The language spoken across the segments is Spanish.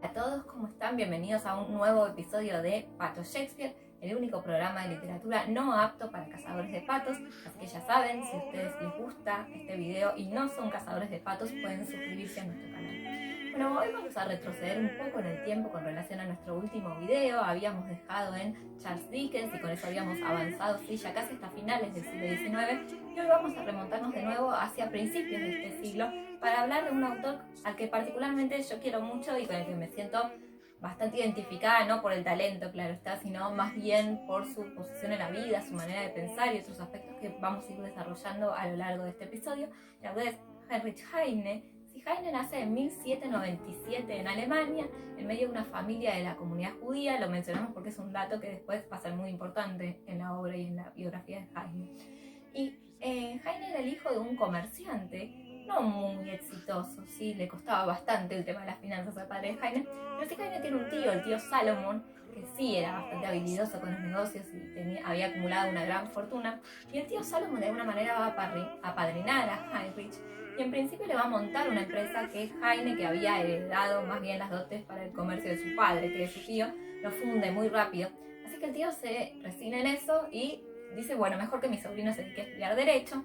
A todos, ¿cómo están? Bienvenidos a un nuevo episodio de Pato Shakespeare, el único programa de literatura no apto para cazadores de patos. Así que ya saben, si a ustedes les gusta este video y no son cazadores de patos, pueden suscribirse a nuestro canal. Bueno, hoy vamos a retroceder un poco en el tiempo con relación a nuestro último video. Habíamos dejado en Charles Dickens y con eso habíamos avanzado, sí, ya casi hasta finales del siglo XIX. Y hoy vamos a remontarnos de nuevo hacia principios de este siglo para hablar de un autor al que particularmente yo quiero mucho y con el que me siento bastante identificada, no por el talento, claro está, sino más bien por su posición en la vida, su manera de pensar y otros aspectos que vamos a ir desarrollando a lo largo de este episodio. La verdad es Heinrich Heine. Heine nace en 1797 en Alemania, en medio de una familia de la comunidad judía. Lo mencionamos porque es un dato que después va a ser muy importante en la obra y en la biografía de Heine. Y Heine era el hijo de un comerciante, no muy exitoso, sí, le costaba bastante el tema de las finanzas al padre de Heine, pero sí Heine tiene un tío, el tío Salomón, que sí era bastante habilidoso con los negocios y había acumulado una gran fortuna, y el tío Salomón de alguna manera va a apadrinar a Heinrich, y en principio le va a montar una empresa que Heine, que había heredado más bien las dotes para el comercio de su padre, que de su tío, lo funde muy rápido. Así que el tío se resigna en eso y dice, bueno, mejor que mi sobrino se dedique a estudiar Derecho.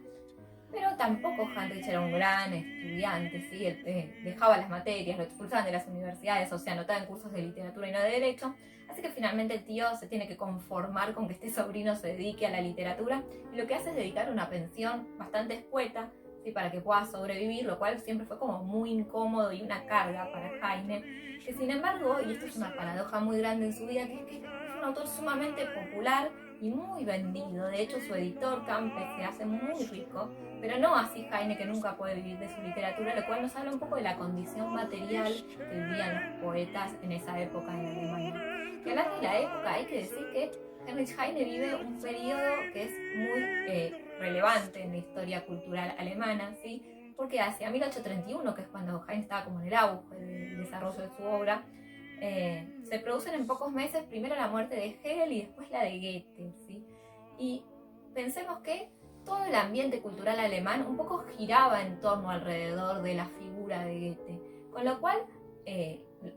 Pero tampoco Heinrich era un gran estudiante, ¿sí? Él dejaba las materias, lo expulsaban de las universidades, o sea, anotaba en cursos de literatura y no de Derecho. Así que finalmente el tío se tiene que conformar con que este sobrino se dedique a la literatura y lo que hace es dedicar una pensión bastante escueta, ¿sí? Para que pueda sobrevivir, lo cual siempre fue como muy incómodo y una carga para Heine, que sin embargo, y esto es una paradoja muy grande en su vida, que es que es un autor sumamente popular y muy vendido. De hecho, su editor Campe se hace muy rico, pero no así Heine, que nunca puede vivir de su literatura, lo cual nos habla un poco de la condición material que vivían los poetas en esa época en Alemania. Y hablando de la época, hay que decir que Heinrich Heine vive un periodo que es muy relevante en la historia cultural alemana, ¿sí? Porque hacia 1831, que es cuando Heine estaba como en el auge del desarrollo de su obra, se producen en pocos meses primero la muerte de Hegel y después la de Goethe, ¿sí? Y pensemos que todo el ambiente cultural alemán un poco giraba en torno alrededor de la figura de Goethe, con lo cual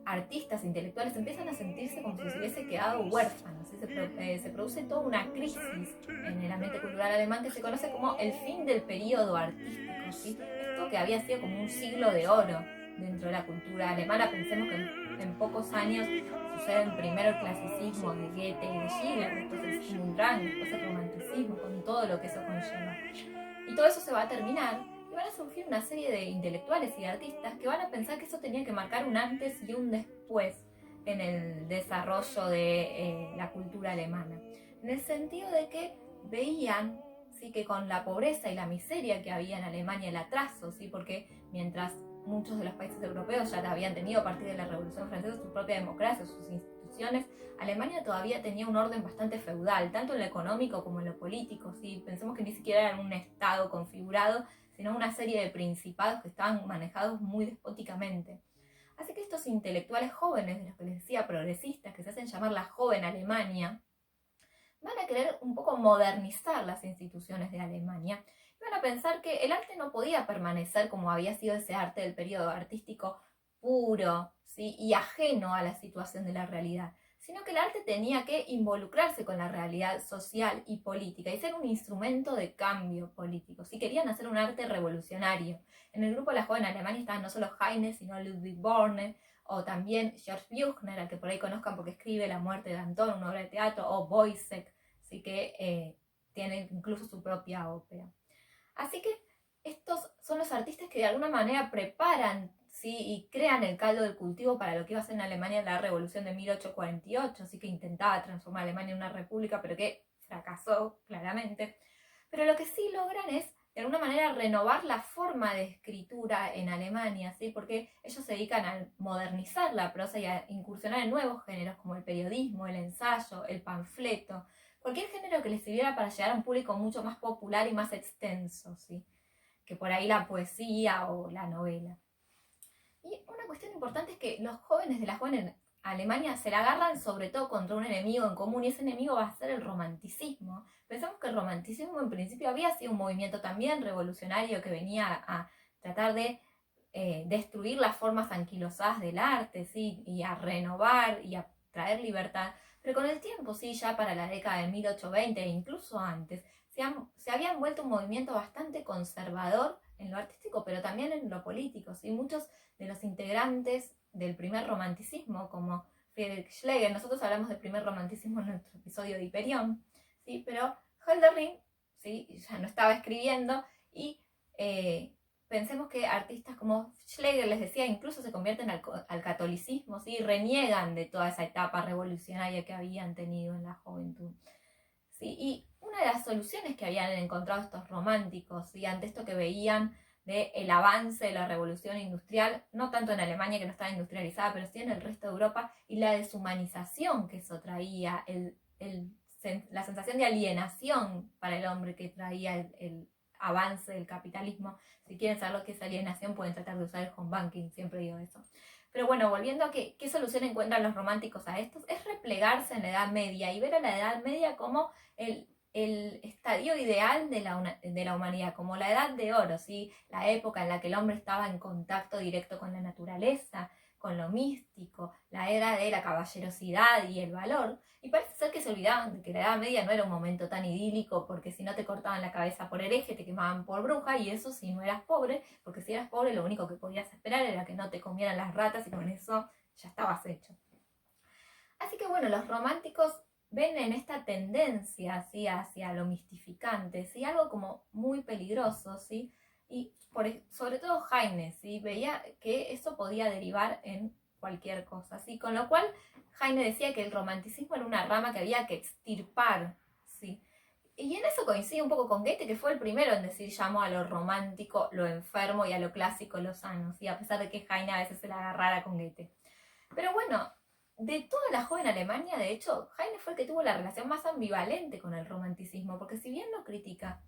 artistas intelectuales empiezan a sentirse como si se hubiese quedado huérfanos, ¿sí? Se produce toda una crisis en el ambiente cultural alemán que se conoce como el fin del periodo artístico, ¿sí? Esto que había sido como un siglo de oro dentro de la cultura alemana. Pensemos que en pocos años suceden primero el clasicismo de Goethe y de Schiller, después el Sigmund Drang, después el romanticismo, con todo lo que eso conlleva. Y todo eso se va a terminar y van a surgir una serie de intelectuales y de artistas que van a pensar que eso tenía que marcar un antes y un después en el desarrollo de la cultura alemana. En el sentido de que veían, ¿sí?, que con la pobreza y la miseria que había en Alemania, el atraso, ¿sí?, porque mientras muchos de los países europeos ya habían tenido a partir de la Revolución Francesa su propia democracia, sus instituciones, Alemania todavía tenía un orden bastante feudal, tanto en lo económico como en lo político, ¿sí? Pensemos que ni siquiera era un estado configurado, sino una serie de principados que estaban manejados muy despóticamente. Así que estos intelectuales jóvenes, de los que les decía progresistas, que se hacen llamar la joven Alemania, van a querer un poco modernizar las instituciones de Alemania y van a pensar que el arte no podía permanecer como había sido ese arte del periodo artístico puro, ¿sí?, y ajeno a la situación de la realidad, sino que el arte tenía que involucrarse con la realidad social y política y ser un instrumento de cambio político. Si querían hacer un arte revolucionario. En el grupo de la joven Alemania estaban no solo Heine, sino Ludwig Borne, o también George Büchner, al que por ahí conozcan porque escribe La muerte de Antón, una obra de teatro, o Boisek, así que tiene incluso su propia ópera. Así que estos son los artistas que de alguna manera preparan, ¿sí?, y crean el caldo del cultivo para lo que iba a ser en Alemania la revolución de 1848, así que intentaba transformar a Alemania en una república, pero que fracasó claramente. Pero lo que sí logran es de alguna manera renovar la forma de escritura en Alemania, ¿sí?, porque ellos se dedican a modernizar la prosa y a incursionar en nuevos géneros como el periodismo, el ensayo, el panfleto, cualquier género que les sirviera para llegar a un público mucho más popular y más extenso, ¿sí?, que por ahí la poesía o la novela. Y una cuestión importante es que los jóvenes de la joven Alemania se la agarran sobre todo contra un enemigo en común, y ese enemigo va a ser el romanticismo. Pensamos que el romanticismo en principio había sido un movimiento también revolucionario que venía a tratar de destruir las formas anquilosadas del arte, ¿sí? Y a renovar y a traer libertad. Pero con el tiempo, sí, ya para la década de 1820 e incluso antes, se habían vuelto un movimiento bastante conservador en lo artístico, pero también en lo político, ¿sí? Muchos de los integrantes del primer romanticismo, como Friedrich Schlegel, nosotros hablamos del primer romanticismo en nuestro episodio de Hiperión, ¿sí? Pero Hölderlin, ¿sí? Ya no estaba escribiendo y pensemos que artistas como Schlegel, les decía, incluso se convierten al catolicismo, ¿sí? Reniegan de toda esa etapa revolucionaria que habían tenido en la juventud, ¿sí? Y una de las soluciones que habían encontrado estos románticos, ¿sí? Ante esto que veían del avance de la revolución industrial, no tanto en Alemania, que no estaba industrializada, pero sí en el resto de Europa, y la deshumanización que eso traía, la sensación de alienación para el hombre que traía el avance del capitalismo. Si quieren saber lo que es alienación, pueden tratar de usar el home banking, siempre digo eso. Pero bueno, volviendo a qué solución encuentran los románticos a estos, es replegarse en la Edad Media y ver a la Edad Media como el estadio ideal de la humanidad, como la edad de oro, ¿sí? La época en la que el hombre estaba en contacto directo con la naturaleza, con lo místico, la era de la caballerosidad y el valor. Y parece ser que se olvidaban de que la Edad Media no era un momento tan idílico, porque si no te cortaban la cabeza por hereje, te quemaban por bruja, y eso si no eras pobre, porque si eras pobre lo único que podías esperar era que no te comieran las ratas y con eso ya estabas hecho. Así que bueno, los románticos ven en esta tendencia, ¿sí? Hacia lo mistificante, ¿sí? Algo como muy peligroso, ¿sí? Y sobre todo Heine, ¿sí? Veía que eso podía derivar en cualquier cosa, ¿sí? Con lo cual Heine decía que el romanticismo era una rama que había que extirpar, ¿sí? Y en eso coincide un poco con Goethe, que fue el primero en decir llamó a lo romántico lo enfermo y a lo clásico lo sano, ¿sí? A pesar de que Heine a veces se la agarrara con Goethe. Pero bueno, de toda la joven Alemania, de hecho, Heine fue el que tuvo la relación más ambivalente con el romanticismo, porque si bien lo critica,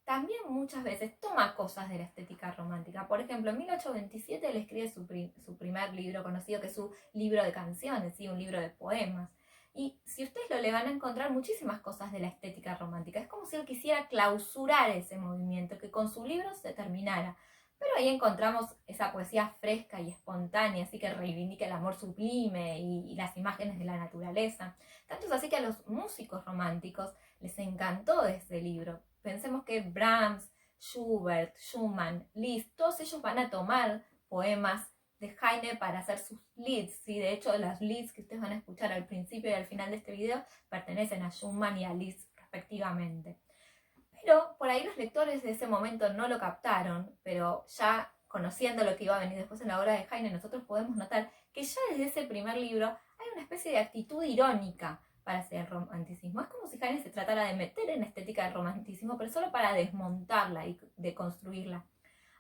también muchas veces toma cosas de la estética romántica. Por ejemplo, en 1827 él escribe su primer libro conocido, que es su libro de canciones, ¿sí? Un libro de poemas. Y si ustedes lo le van a encontrar muchísimas cosas de la estética romántica. Es como si él quisiera clausurar ese movimiento, que con su libro se terminara. Pero ahí encontramos esa poesía fresca y espontánea, así que reivindica el amor sublime y las imágenes de la naturaleza. Tanto es así que a los músicos románticos les encantó ese libro. Pensemos que Brahms, Schubert, Schumann, Liszt, todos ellos van a tomar poemas de Heine para hacer sus leads, ¿sí? De hecho, las leads que ustedes van a escuchar al principio y al final de este video pertenecen a Schumann y a Liszt respectivamente. Pero por ahí los lectores de ese momento no lo captaron, pero ya conociendo lo que iba a venir después en la obra de Heine, nosotros podemos notar que ya desde ese primer libro hay una especie de actitud irónica para hacer el romanticismo. Es como si Heine se tratara de meter en estética del romanticismo, pero solo para desmontarla y deconstruirla.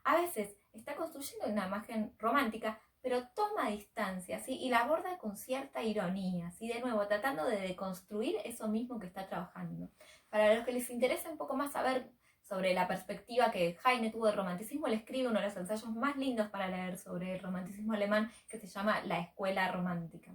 A veces está construyendo una imagen romántica, pero toma distancia, ¿sí? Y la aborda con cierta ironía, ¿sí? De nuevo, tratando de deconstruir eso mismo que está trabajando. Para los que les interesa un poco más saber sobre la perspectiva que Heine tuvo del romanticismo, él escribe uno de los ensayos más lindos para leer sobre el romanticismo alemán, que se llama La Escuela Romántica.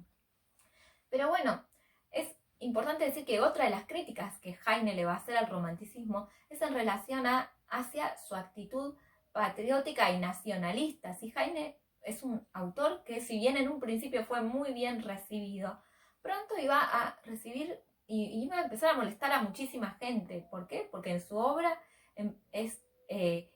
Pero bueno, es importante decir que otra de las críticas que Heine le va a hacer al romanticismo es en relación hacia su actitud patriótica y nacionalista. Si Heine es un autor que, si bien en un principio fue muy bien recibido, pronto iba a recibir y iba a empezar a molestar a muchísima gente. ¿Por qué? Porque en su obra es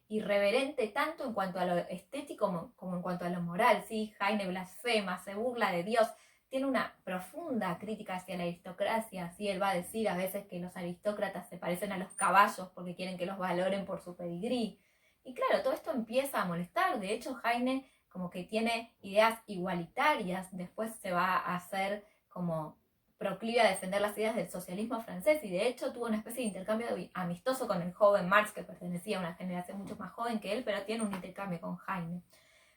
irreverente tanto en cuanto a lo estético como en cuanto a lo moral. ¿Sí? Heine blasfema, se burla de Dios, tiene una profunda crítica hacia la aristocracia. ¿Sí? Él va a decir a veces que los aristócratas se parecen a los caballos porque quieren que los valoren por su pedigrí. Y claro, todo esto empieza a molestar. De hecho, Heine como que tiene ideas igualitarias, después se va a hacer como proclive a defender las ideas del socialismo francés, y de hecho tuvo una especie de intercambio amistoso con el joven Marx, que pertenecía a una generación mucho más joven que él, pero tiene un intercambio con Heine.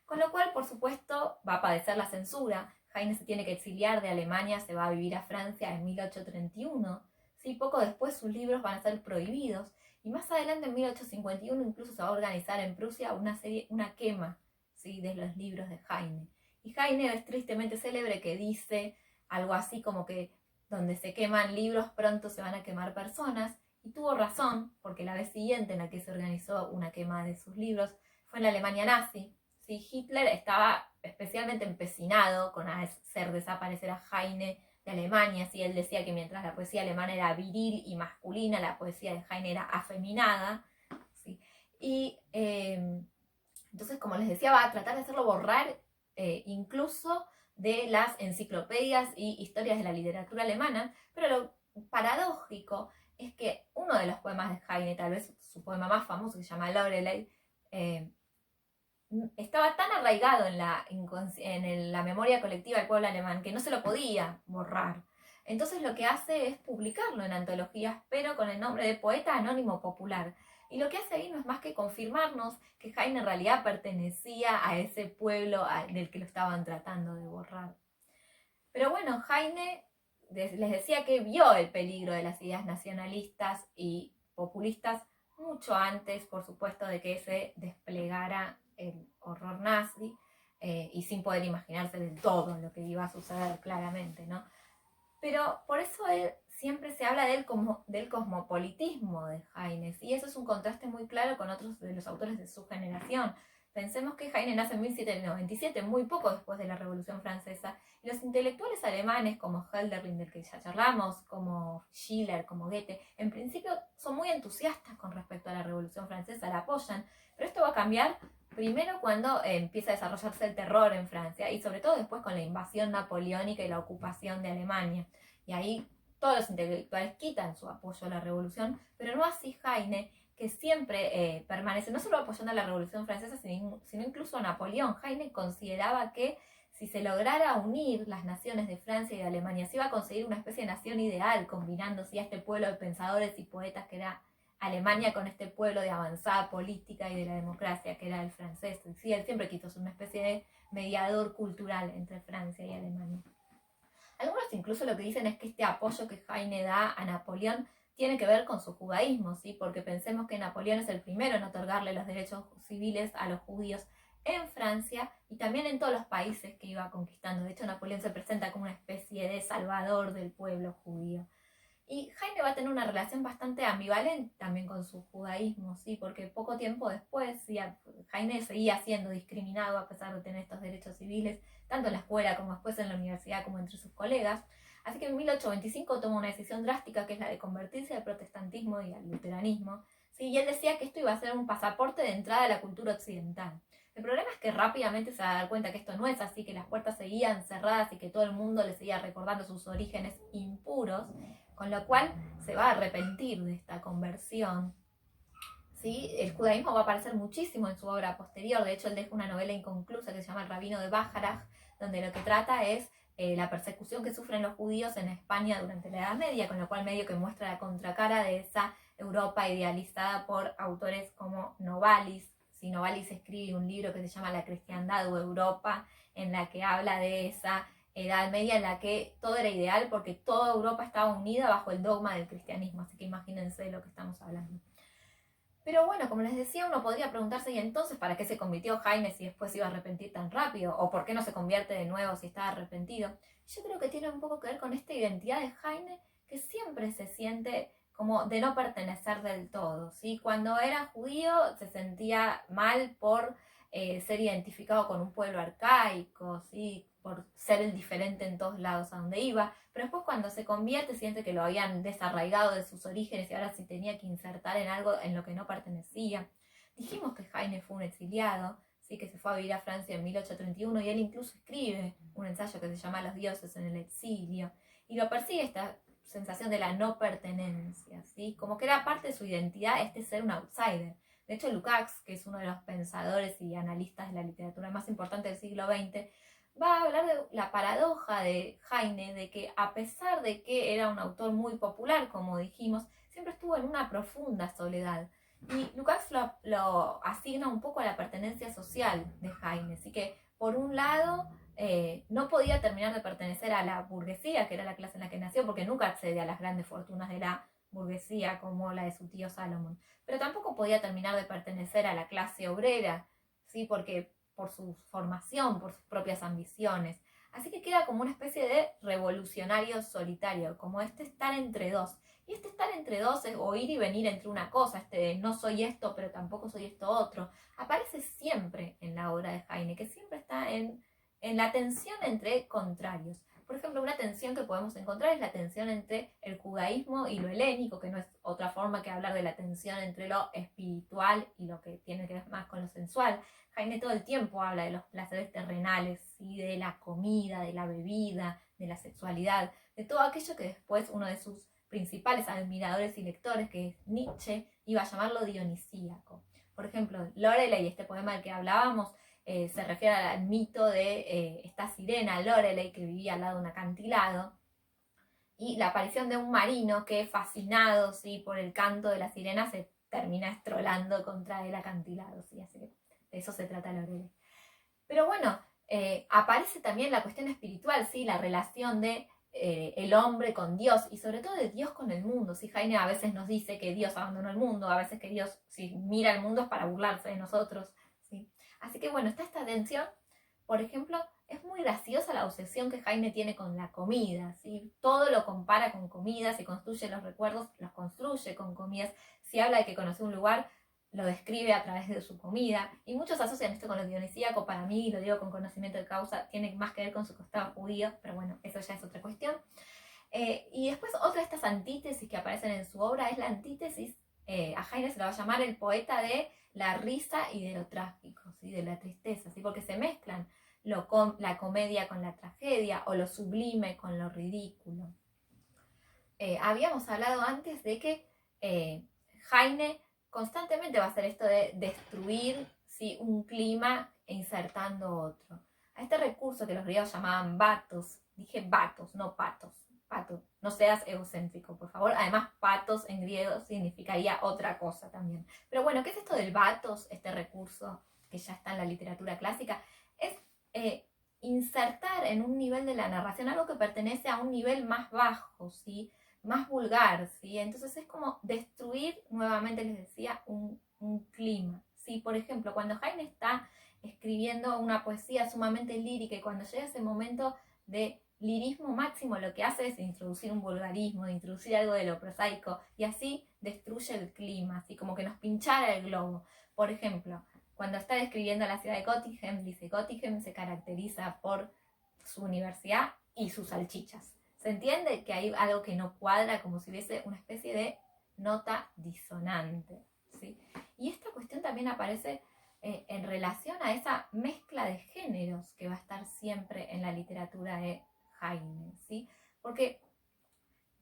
Con lo cual, por supuesto, va a padecer la censura. Heine se tiene que exiliar de Alemania, se va a vivir a Francia en 1831. ¿Sí? Poco después sus libros van a ser prohibidos, y más adelante, en 1851, incluso se va a organizar en Prusia una quema, ¿sí? De los libros de Heine. Y Heine es tristemente célebre, que dice algo así como que donde se queman libros pronto se van a quemar personas, y tuvo razón, porque la vez siguiente en la que se organizó una quema de sus libros fue en la Alemania nazi, ¿sí? Hitler estaba especialmente empecinado con hacer desaparecer a Heine de Alemania, ¿sí? Él decía que mientras la poesía alemana era viril y masculina, la poesía de Heine era afeminada, ¿sí? Y entonces, como les decía, va a tratar de hacerlo borrar incluso de las enciclopedias y historias de la literatura alemana, pero lo paradójico es que uno de los poemas de Heine, tal vez su poema más famoso, que se llama Lorelei, estaba tan arraigado en la memoria colectiva del pueblo alemán que no se lo podía borrar. Entonces lo que hace es publicarlo en antologías, pero con el nombre de poeta anónimo popular. Y lo que hace ahí no es más que confirmarnos que Heine en realidad pertenecía a ese pueblo del que lo estaban tratando de borrar. Pero bueno, Heine les decía que vio el peligro de las ideas nacionalistas y populistas mucho antes, por supuesto, de que se desplegara el horror nazi y sin poder imaginarse del todo lo que iba a suceder claramente, ¿no? Pero por eso él siempre se habla del cosmopolitismo de Heine, y eso es un contraste muy claro con otros de los autores de su generación. Pensemos que Heine nace en 1797, muy poco después de la Revolución Francesa, y los intelectuales alemanes como Hölderlin, del que ya charlamos, como Schiller, como Goethe, en principio son muy entusiastas con respecto a la Revolución Francesa, la apoyan, pero esto va a cambiar primero cuando empieza a desarrollarse el terror en Francia y sobre todo después con la invasión napoleónica y la ocupación de Alemania. Y ahí todos los intelectuales quitan su apoyo a la revolución, pero no así Heine, que siempre permanece no solo apoyando a la Revolución Francesa, sino incluso a Napoleón. Heine consideraba que si se lograra unir las naciones de Francia y de Alemania, se iba a conseguir una especie de nación ideal, combinando ¿sí? a este pueblo de pensadores y poetas que era Alemania con este pueblo de avanzada política y de la democracia que era el francés. ¿Sí? Él siempre quiso ser una especie de mediador cultural entre Francia y Alemania. Algunos incluso lo que dicen es que este apoyo que Heine da a Napoleón tiene que ver con su judaísmo, ¿sí? Porque pensemos que Napoleón es el primero en otorgarle los derechos civiles a los judíos en Francia y también en todos los países que iba conquistando. De hecho, Napoleón se presenta como una especie de salvador del pueblo judío. Y Heine va a tener una relación bastante ambivalente también con su judaísmo, ¿sí? Porque poco tiempo después Heine seguía siendo discriminado a pesar de tener estos derechos civiles, tanto en la escuela como después en la universidad como entre sus colegas. Así que en 1825 toma una decisión drástica que es la de convertirse al protestantismo y al luteranismo, ¿sí? Y él decía que esto iba a ser un pasaporte de entrada a la cultura occidental. El problema es que rápidamente se va a dar cuenta que esto no es así, que las puertas seguían cerradas y que todo el mundo le seguía recordando sus orígenes impuros, con lo cual se va a arrepentir de esta conversión. ¿Sí? El judaísmo va a aparecer muchísimo en su obra posterior. De hecho, él deja una novela inconclusa que se llama El Rabino de Bajarac, donde lo que trata es la persecución que sufren los judíos en España durante la Edad Media, con lo cual medio que muestra la contracara de esa Europa idealizada por autores como Novalis. Si Novalis escribe un libro que se llama La cristiandad o Europa, en la que habla de esa Edad Media en la que todo era ideal porque toda Europa estaba unida bajo el dogma del cristianismo, así que imagínense de lo que estamos hablando. Pero bueno, como les decía, uno podría preguntarse, ¿y entonces para qué se convirtió Heine si después se iba a arrepentir tan rápido? ¿O por qué no se convierte de nuevo si está arrepentido? Yo creo que tiene un poco que ver con esta identidad de Heine que siempre se siente como de no pertenecer del todo, ¿sí? Cuando era judío se sentía mal por ser identificado con un pueblo arcaico, ¿sí? Por ser el diferente en todos lados a donde iba, pero después cuando se convierte siente que lo habían desarraigado de sus orígenes y ahora se tenía que insertar en algo en lo que no pertenecía. Dijimos que Heine fue un exiliado, ¿sí? Que se fue a vivir a Francia en 1831 y él incluso escribe un ensayo que se llama Los dioses en el exilio y lo persigue esta sensación de la no pertenencia, ¿sí? Como que era parte de su identidad ser un outsider. De hecho, Lukács, que es uno de los pensadores y analistas de la literatura más importante del siglo XX, va a hablar de la paradoja de Heine, de que a pesar de que era un autor muy popular, como dijimos, siempre estuvo en una profunda soledad. Y Lukács lo asigna un poco a la pertenencia social de Heine. Así que, por un lado, no podía terminar de pertenecer a la burguesía, que era la clase en la que nació, porque nunca accede a las grandes fortunas de la burguesía como la de su tío Salomón. Pero tampoco podía terminar de pertenecer a la clase obrera, ¿sí? Porque por su formación, por sus propias ambiciones. Así que queda como una especie de revolucionario solitario, como este estar entre dos. Y este estar entre dos es o ir y venir entre una cosa, este de no soy esto, pero tampoco soy esto otro. Aparece siempre en la obra de Heine, que siempre está en la tensión entre contrarios. Por ejemplo, una tensión que podemos encontrar es la tensión entre el judaísmo y lo helénico, que no es otra forma que hablar de la tensión entre lo espiritual y lo que tiene que ver más con lo sensual. Heine todo el tiempo habla de los placeres terrenales, ¿sí? De la comida, de la bebida, de la sexualidad, de todo aquello que después uno de sus principales admiradores y lectores, que es Nietzsche, iba a llamarlo dionisíaco. Por ejemplo, Loreley, este poema del que hablábamos, se refiere al mito de esta sirena Loreley que vivía al lado de un acantilado y la aparición de un marino que, fascinado, ¿sí?, por el canto de la sirena, se termina estrolando contra el acantilado, ¿sí? Así que de eso se trata Loreley. Pero bueno, aparece también la cuestión espiritual, ¿sí? La relación de el hombre con Dios y sobre todo de Dios con el mundo. ¿Sí? Heine a veces nos dice que Dios abandonó el mundo, a veces que Dios, si mira el mundo, es para burlarse de nosotros. ¿Sí? Así que bueno, está esta tensión. Por ejemplo, es muy graciosa la obsesión que Heine tiene con la comida, ¿sí? Todo lo compara con comida, si construye los recuerdos, los construye con comidas. Si habla de que conoce un lugar, lo describe a través de su comida, y muchos asocian esto con lo dionisíaco. Para mí, lo digo con conocimiento de causa, tiene más que ver con su costado judío, pero bueno, eso ya es otra cuestión. Y después otra de estas antítesis que aparecen en su obra es la antítesis, a Heine se lo va a llamar el poeta de la risa y de lo trágico, ¿sí? De la tristeza, ¿sí? Porque se mezclan la comedia con la tragedia, o lo sublime con lo ridículo. Habíamos hablado antes de que Heine constantemente va a hacer esto de destruir, ¿sí?, un clima e insertando otro. A este recurso que los griegos llamaban batos, dije batos, no patos, pato, no seas egocéntrico, por favor. Además, patos en griego significaría otra cosa también. Pero bueno, ¿qué es esto del batos? Este recurso que ya está en la literatura clásica es insertar en un nivel de la narración algo que pertenece a un nivel más bajo, ¿sí?, más vulgar, ¿sí? Entonces es como destruir, nuevamente les decía, un clima, ¿sí? Por ejemplo, cuando Heine está escribiendo una poesía sumamente lírica y cuando llega ese momento de lirismo máximo, lo que hace es introducir un vulgarismo, de introducir algo de lo prosaico, y así destruye el clima, así como que nos pinchara el globo. Por ejemplo, cuando está describiendo la ciudad de Göttingen, dice: Göttingen se caracteriza por su universidad y sus salchichas. Se entiende que hay algo que no cuadra, como si hubiese una especie de nota disonante, ¿sí? Y esta cuestión también aparece en relación a esa mezcla de géneros que va a estar siempre en la literatura de Heine, ¿sí? Porque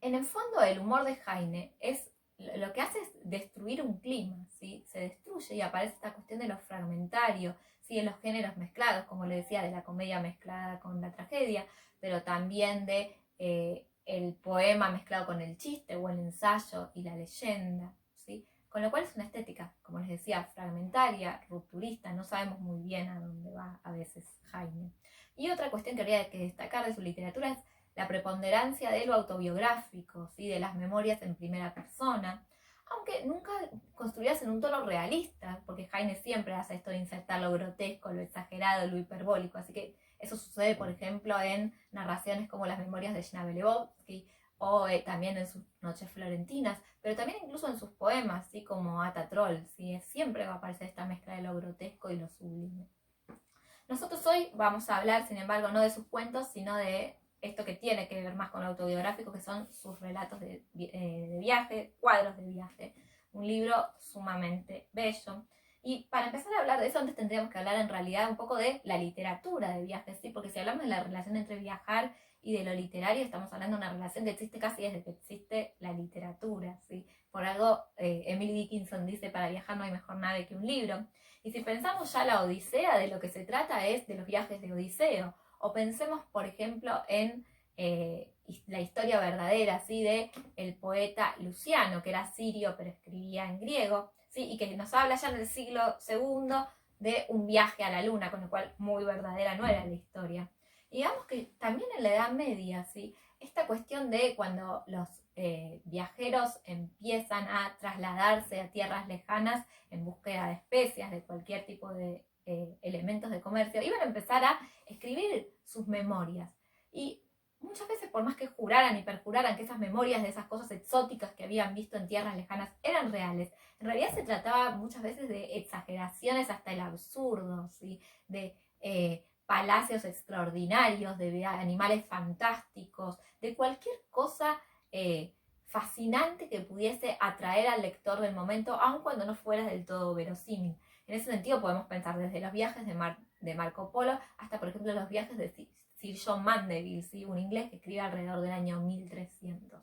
en el fondo el humor de Heine es lo que hace es destruir un clima, ¿sí? Se destruye y aparece esta cuestión de lo fragmentario, ¿sí?, en los géneros mezclados, como le decía, de la comedia mezclada con la tragedia, pero también de el poema mezclado con el chiste, o el ensayo y la leyenda, ¿sí? Con lo cual es una estética, como les decía, fragmentaria, rupturista. No sabemos muy bien a dónde va a veces Heine. Y otra cuestión que habría que destacar de su literatura es la preponderancia de lo autobiográfico, ¿sí?, de las memorias en primera persona, aunque nunca construidas en un tono realista, porque Heine siempre hace esto de insertar lo grotesco, lo exagerado, lo hiperbólico. Así que eso sucede, por ejemplo, en narraciones como las memorias de Jana Belebowski, o también en sus Noches Florentinas, pero también incluso en sus poemas, ¿sí?, como Ata Troll, ¿sí? Siempre va a aparecer esta mezcla de lo grotesco y lo sublime. Nosotros hoy vamos a hablar, sin embargo, no de sus cuentos, sino de esto que tiene que ver más con lo autobiográfico, que son sus relatos de viaje, cuadros de viaje. Un libro sumamente bello. Y para empezar a hablar de eso, antes tendríamos que hablar en realidad un poco de la literatura de viajes, ¿sí? Porque si hablamos de la relación entre viajar y de lo literario, estamos hablando de una relación que existe casi desde que existe la literatura, ¿sí? Por algo, Emily Dickinson dice: para viajar no hay mejor nave que un libro. Y si pensamos ya la Odisea, de lo que se trata es de los viajes de Odiseo. O pensemos, por ejemplo, en la historia verdadera, ¿sí?, de el poeta Luciano, que era sirio pero escribía en griego, ¿sí?, y que nos habla ya en el siglo II de un viaje a la luna, con lo cual muy verdadera no era la historia. Y digamos que también en la Edad Media, ¿sí?, esta cuestión de cuando los viajeros empiezan a trasladarse a tierras lejanas en búsqueda de especias, de cualquier tipo de elementos de comercio, iban a empezar a escribir sus memorias. Y muchas veces, por más que juraran y perjuraran que esas memorias de esas cosas exóticas que habían visto en tierras lejanas eran reales, en realidad se trataba muchas veces de exageraciones hasta el absurdo, ¿sí? De palacios extraordinarios, de animales fantásticos, de cualquier cosa fascinante que pudiese atraer al lector del momento, aun cuando no fuera del todo verosímil. En ese sentido podemos pensar desde los viajes de Marco Polo hasta, por ejemplo, los viajes de Sir John Mandeville, ¿sí? Un inglés que escribe alrededor del año 1300.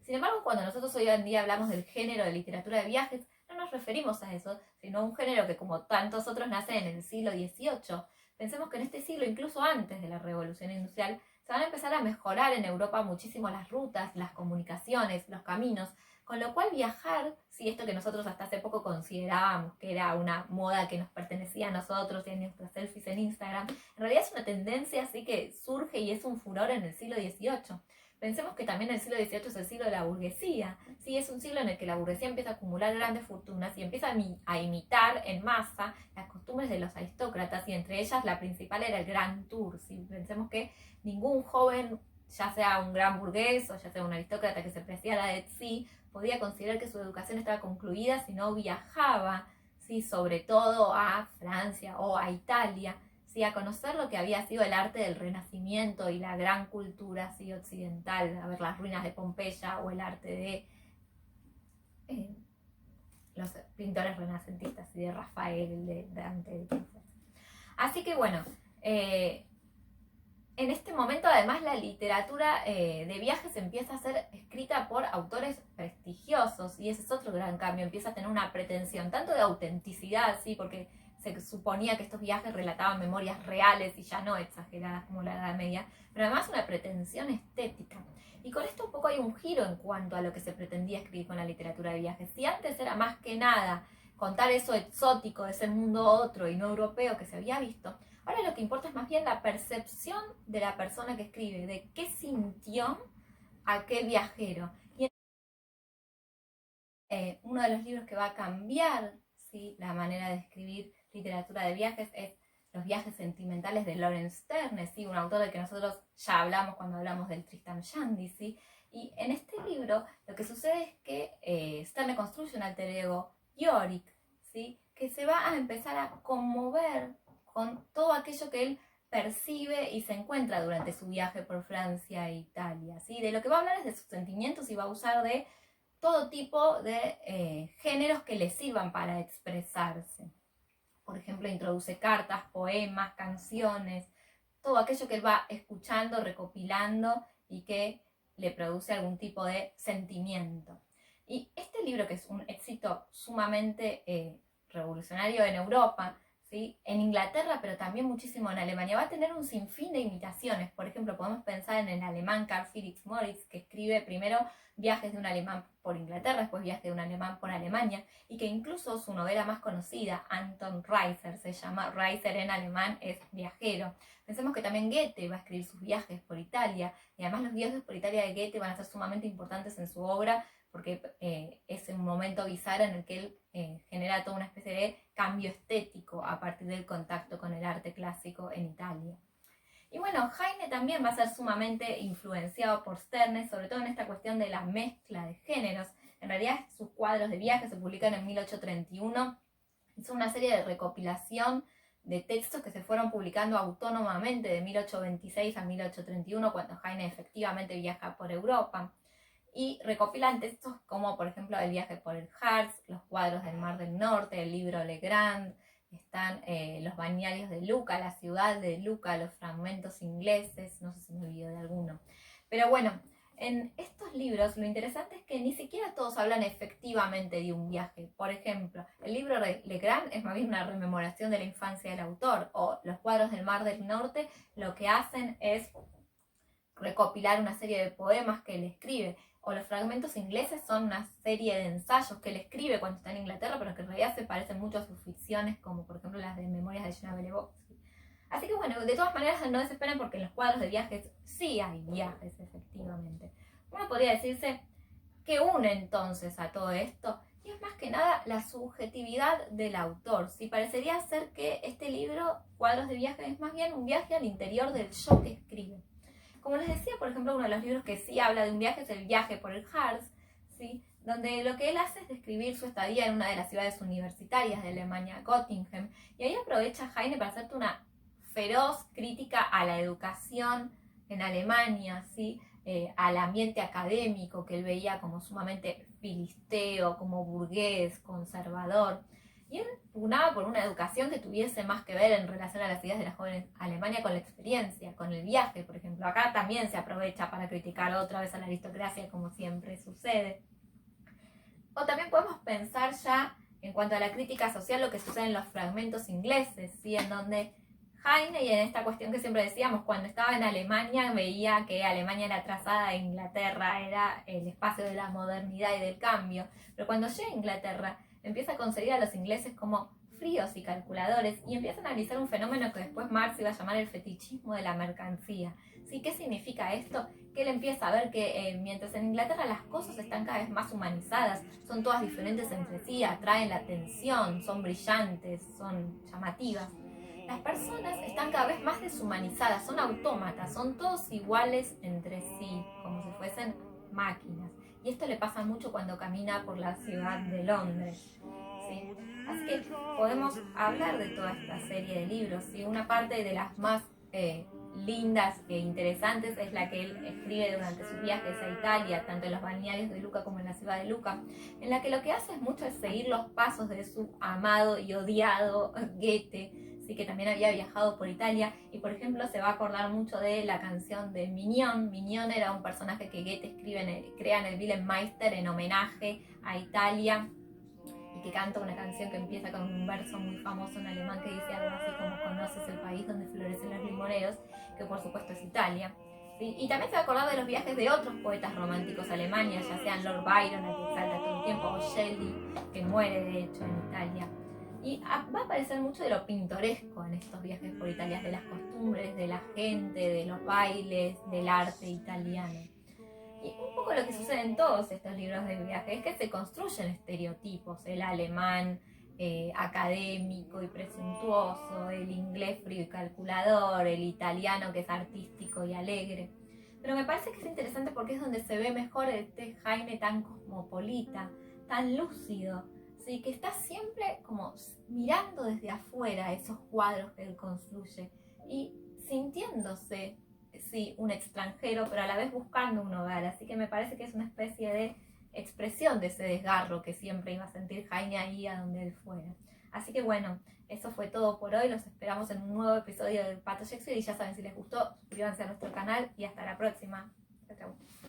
Sin embargo, cuando nosotros hoy en día hablamos del género de literatura de viajes, no nos referimos a eso, sino a un género que, como tantos otros, nace en el siglo XVIII. Pensemos que en este siglo, incluso antes de la Revolución Industrial, se van a empezar a mejorar en Europa muchísimo las rutas, las comunicaciones, los caminos, con lo cual viajar, si esto que nosotros hasta hace poco considerábamos que era una moda que nos pertenecía a nosotros y a nuestras selfies en Instagram, en realidad es una tendencia así que surge y es un furor en el siglo XVIII. Pensemos que también el siglo XVIII es el siglo de la burguesía, ¿sí? Es un siglo en el que la burguesía empieza a acumular grandes fortunas y empieza a imitar en masa las costumbres de los aristócratas, y entre ellas la principal era el Grand Tour, ¿sí? Pensemos que ningún joven, ya sea un gran burgués o ya sea un aristócrata que se preciara de sí, podía considerar que su educación estaba concluida si no viajaba, ¿sí? Sobre todo a Francia o a Italia, ¿sí? A conocer lo que había sido el arte del Renacimiento y la gran cultura, ¿sí? Occidental, a ver las ruinas de Pompeya o el arte de los pintores renacentistas, ¿sí? De Rafael, de Dante, de Tiffany. Así que bueno, en este momento además la literatura de viajes empieza a ser escrita por autores prestigiosos, y ese es otro gran cambio, empieza a tener una pretensión tanto de autenticidad, ¿sí? Porque se suponía que estos viajes relataban memorias reales y ya no exageradas como la Edad Media, pero además una pretensión estética. Y con esto un poco hay un giro en cuanto a lo que se pretendía escribir con la literatura de viajes. Si antes era más que nada contar eso exótico de ese mundo otro y no europeo que se había visto, ahora lo que importa es más bien la percepción de la persona que escribe, de qué sintió aquel viajero. Y uno de los libros que va a cambiar, ¿sí?, la manera de escribir literatura de viajes es Los viajes sentimentales de Laurence Sterne, ¿sí?, un autor del que nosotros ya hablamos cuando hablamos del Tristram Shandy, ¿sí? Y en este libro lo que sucede es que Sterne construye un alter ego, Yorick, ¿sí?, que se va a empezar a conmover con todo aquello que él percibe y se encuentra durante su viaje por Francia e Italia, ¿sí? De lo que va a hablar es de sus sentimientos y va a usar de todo tipo de géneros que le sirvan para expresarse. Por ejemplo, introduce cartas, poemas, canciones, todo aquello que él va escuchando, recopilando y que le produce algún tipo de sentimiento. Y este libro, que es un éxito sumamente revolucionario en Europa, ¿sí?, en Inglaterra, pero también muchísimo en Alemania, va a tener un sinfín de imitaciones. Por ejemplo, podemos pensar en el alemán Karl Felix Moritz, que escribe primero Viajes de un alemán por Inglaterra, después Viajes de un alemán por Alemania, y que incluso su novela más conocida, Anton Reiser, se llama Reiser en alemán, es viajero. Pensemos que también Goethe va a escribir sus viajes por Italia, y además los viajes por Italia de Goethe van a ser sumamente importantes en su obra, porque es un momento bisagra en el que él genera toda una especie de cambio estético a partir del contacto con el arte clásico en Italia. Y bueno, Heine también va a ser sumamente influenciado por Sterne, sobre todo en esta cuestión de la mezcla de géneros. En realidad sus cuadros de viaje se publican en 1831, hizo una serie de recopilación de textos que se fueron publicando autónomamente de 1826 a 1831, cuando Heine efectivamente viaja por Europa. Y recopilan textos como, por ejemplo, el viaje por el Harz, los cuadros del Mar del Norte, el libro Legrand, están los bañarios de Lucca, la ciudad de Lucca, los fragmentos ingleses, no sé si me olvido de alguno. Pero bueno, en estos libros lo interesante es que ni siquiera todos hablan efectivamente de un viaje. Por ejemplo, el libro Legrand es más bien una rememoración de la infancia del autor, o los cuadros del Mar del Norte lo que hacen es recopilar una serie de poemas que él escribe, o los fragmentos ingleses son una serie de ensayos que él escribe cuando está en Inglaterra, pero que en realidad se parecen mucho a sus ficciones, como por ejemplo las de Memorias de Jenna Blavatsky. Así que bueno, de todas maneras no desesperen, porque en los cuadros de viajes sí hay viajes, efectivamente. Uno podría decirse, ¿qué une entonces a todo esto? y es más que nada la subjetividad del autor. Sí, parecería ser que este libro, Cuadros de viaje, es más bien un viaje al interior del yo que escribe. Como les decía, por ejemplo, uno de los libros que sí habla de un viaje es El viaje por el Harz, ¿sí? Donde lo que él hace es describir su estadía en una de las ciudades universitarias de Alemania, Göttingen, y ahí aprovecha Heine para hacerte una feroz crítica a la educación en Alemania, ¿sí? Al ambiente académico que él veía como sumamente filisteo, como burgués, conservador. Y él pugnaba por una educación que tuviese más que ver en relación a las ideas de la joven Alemania con la experiencia, con el viaje, por ejemplo. Acá también se aprovecha para criticar otra vez a la aristocracia, como siempre sucede. O también podemos pensar ya en cuanto a la crítica social lo que sucede en los fragmentos ingleses, ¿sí? En donde Heine, y en esta cuestión que siempre decíamos, cuando estaba en Alemania veía que Alemania era atrasada e Inglaterra era el espacio de la modernidad y del cambio, pero cuando llega a Inglaterra empieza a concebir a los ingleses como fríos y calculadores y empieza a analizar un fenómeno que después Marx iba a llamar el fetichismo de la mercancía. ¿Sí? ¿Qué significa esto? Que él empieza a ver que mientras en Inglaterra las cosas están cada vez más humanizadas, son todas diferentes entre sí, atraen la atención, son brillantes, son llamativas. Las personas están cada vez más deshumanizadas, son autómatas, son todos iguales entre sí, como si fuesen máquinas. Y esto le pasa mucho cuando camina por la ciudad de Londres, ¿sí? Así que podemos hablar de toda esta serie de libros, ¿sí? Una parte de las más lindas e interesantes es la que él escribe durante sus viajes a Italia, tanto en los balnearios de Lucca como en la ciudad de Lucca, en la que lo que hace es mucho es seguir los pasos de su amado y odiado Goethe, sí, que también había viajado por Italia, y por ejemplo se va a acordar mucho de la canción de Mignon. Mignon era un personaje que Goethe crea en el Wilhelm Meister en homenaje a Italia, y que canta una canción que empieza con un verso muy famoso en alemán que dice algo así como "conoces el país donde florecen los limoneros", que por supuesto es Italia. ¿Sí? Y también se va a acordar de los viajes de otros poetas románticos alemanes, ya sean Lord Byron, al que exalta todo el tiempo, o Shelley, que muere de hecho en Italia. Y va a aparecer mucho de lo pintoresco en estos viajes por Italia, de las costumbres, de la gente, de los bailes, del arte italiano. Y un poco lo que sucede en todos estos libros de viaje es que se construyen estereotipos: el alemán académico y presuntuoso, el inglés frío y calculador, el italiano que es artístico y alegre. Pero me parece que es interesante porque es donde se ve mejor este Heine tan cosmopolita, tan lúcido, ¿sí? Que está siempre como mirando desde afuera esos cuadros que él construye y sintiéndose, sí, un extranjero, pero a la vez buscando un hogar. Así que me parece que es una especie de expresión de ese desgarro que siempre iba a sentir Heine ahí a donde él fuera. Así que bueno, eso fue todo por hoy. Los esperamos en un nuevo episodio de Pato Shakespeare y ya saben, si les gustó, suscríbanse a nuestro canal y hasta la próxima. Chau, chau.